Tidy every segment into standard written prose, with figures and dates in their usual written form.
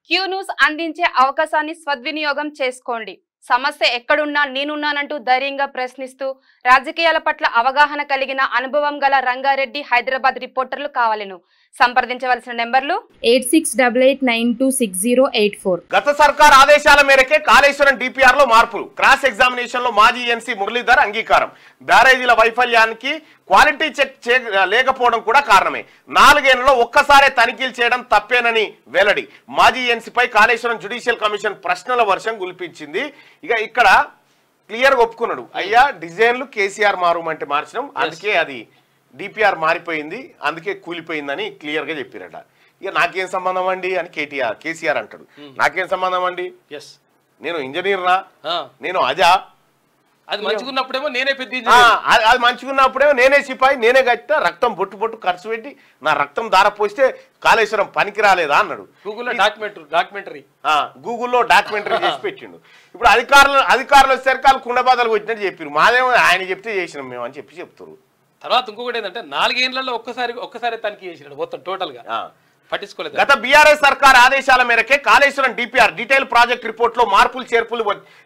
Q news అందించే అవకాశాన్ని సద్వినియోగం చేసుకోండి. సమస్య ఎక్కడున్నా నేనున్నానంటూ ధైర్యంగా ప్రశ్నిస్తూ రాజకీయాల పట్ల అవగాహన కలిగిన అనుభవం గల రంగారెడ్డి హైదరాబాద్ రిపోర్టర్లు కావాలను సంప్రదించవలసిన నెంబర్లు 8688926084. గత సర్కార్ ఆదేశాల మేరకే కాళేశ్వరం డిపిఆర్ లో మార్పులు. క్రాస్ ఎగ్జామినేషన్ లో మాజీ ఎన్సీ మురళీధర్ అంగీకారం. బ్యారేజీల వైఫల్యానికి క్వాలిటీ చెక్ లేకపోవడం కూడా కారణమే. 4 ఏళ్లలో ఒక్కసారే తనిఖీలు చేయడం తప్పేనని వెల్లడి. మాజీ ఎన్సీపై కాళేశ్వరం జ్యుడిషియల్ కమిషన్ ప్రశ్నల వర్షం గుల్పించింది. ఇక ఇక్కడ క్లియర్ గా ఒప్పుకున్నాడు, అయ్యా డిజైన్లు కేసీఆర్ మారుమంటే మార్చడం, అందుకే అది డిపిఆర్ మారిపోయింది, అందుకే కూలిపోయిందని క్లియర్ గా చెప్పారట. ఇక నాకేం సంబంధం అండి అని కేసీఆర్ అంటాడు. నాకేం సంబంధం అండి, నేను ఇంజనీర్నా, నేను అజా, అది మంచుకున్నప్పుడేమో నేనే పెద్ద అది మంచుకున్నప్పుడేమో నేనే సిపాయి, నేనే కట్టినా, రక్తం బొట్టు బొట్టు ఖర్చు పెట్టి నా రక్తం దార పోస్తే కాళేశ్వరం పనికి రాలేదా అన్నాడు. గూగుల్లో డాక్యుమెంటరీ చేసి పెట్టిండు. ఇప్పుడు అధికారులు వచ్చేసరికి వాళ్ళు కుండబాదలు వచ్చినట్టు చెప్పారు. మాదేమో ఆయన చెప్తే చేసినాం మేము అని చెప్తారు. తర్వాత ఇంకొకటి ఏంటంటే 4 ఏళ్లలో ఒక్కసారి తనిఖీ చేసినాడు మొత్తం టోటల్ గా పట్టించుకోలేదు. గత బీఆర్ఎస్ సర్కార్ ఆదేశాల మేరకే Kaleshwaram DPR detail project report లో మార్పులు చేర్పులు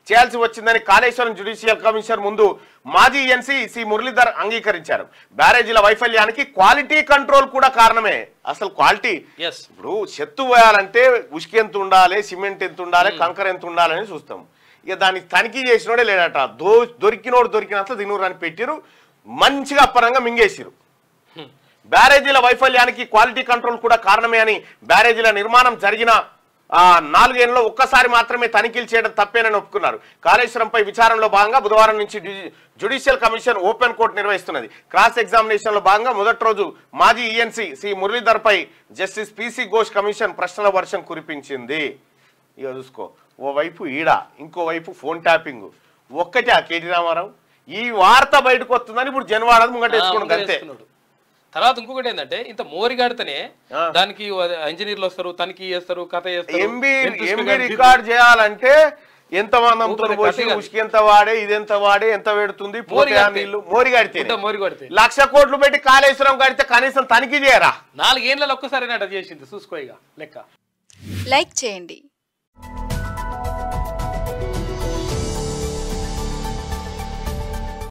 చేయాల్సి వచ్చిందని కాళేశ్వరం జ్యుడిషియల్ కమిషన్ ముందు మాజీ ఎన్సీ సి మురళీధర్ అంగీకరించారు. బ్యారేజీల వైఫల్యానికి క్వాలిటీ కంట్రోల్ కూడా కారణమే. అసలు క్వాలిటీ, ఇప్పుడు చెత్త పోయాలంటే ఉసుక ఎంత ఉండాలి, సిమెంట్ ఎంత ఉండాలి, కంకర ఎంత ఉండాలని చూస్తాం. ఇక దాన్ని తనిఖీ చేసినోడే లేడట. దొరికినోడు దొరికినంత దినూరు అని పెట్టిరు, మంచిగా అప్పరంగా మింగేసిరు. బ్యారేజీల వైఫల్యానికి క్వాలిటీ కంట్రోల్ కూడా కారణమే అని, బ్యారేజీల నిర్మాణం జరిగిన 4 ఏళ్లలో ఒక్కసారి మాత్రమే తనిఖీలు చేయడం తప్పేనని ఒప్పుకున్నారు. కాళేశ్వరంపై విచారణలో భాగంగా బుధవారం నుంచి జ్యుడిషియల్ కమిషన్ ఓపెన్ కోర్టు నిర్వహిస్తున్నది. క్రాస్ ఎగ్జామినేషన్ లో భాగంగా మొదటి రోజు మాజీ ఈఎన్సీ సి మురళీధర్ పై జస్టిస్ పిసి ఘోష్ కమిషన్ ప్రశ్నల వర్షం కురిపించింది. ఇక చూసుకో, ఓవైపు ఈడ, ఇంకోవైపు ఫోన్ ట్యాపింగ్. ఒక్కటే ఆ కేటీ రామారావు ఈ వార్త బయటకు వస్తుందని ఇప్పుడు జనవాడది ముంగటేసుకున్నాడు అంతే. తర్వాత ఇంకొకటి ఏంటంటే ఇంత మోరిగాడితేనే దానికి ఇంజనీర్లు వస్తారు, తనిఖీ చేస్తారు, కథ చేస్తారు. ఎంబీ రికార్డ్ చేయాలంటే ఎంత మంది అమ్ముతారు, ఉసుకి ఎంత వాడే, ఇది ఎంత వాడే, ఎంత పెడుతుంది, మోరిగాడితే 1,00,000 కోట్లు పెట్టి కాళేశ్వరం కడితే కనీసం తనిఖీ చేయరా? 4 ఏళ్లలో ఒక్కసారి చేసింది చూసుకో. ఇక లెక్క లైక్ చేయండి,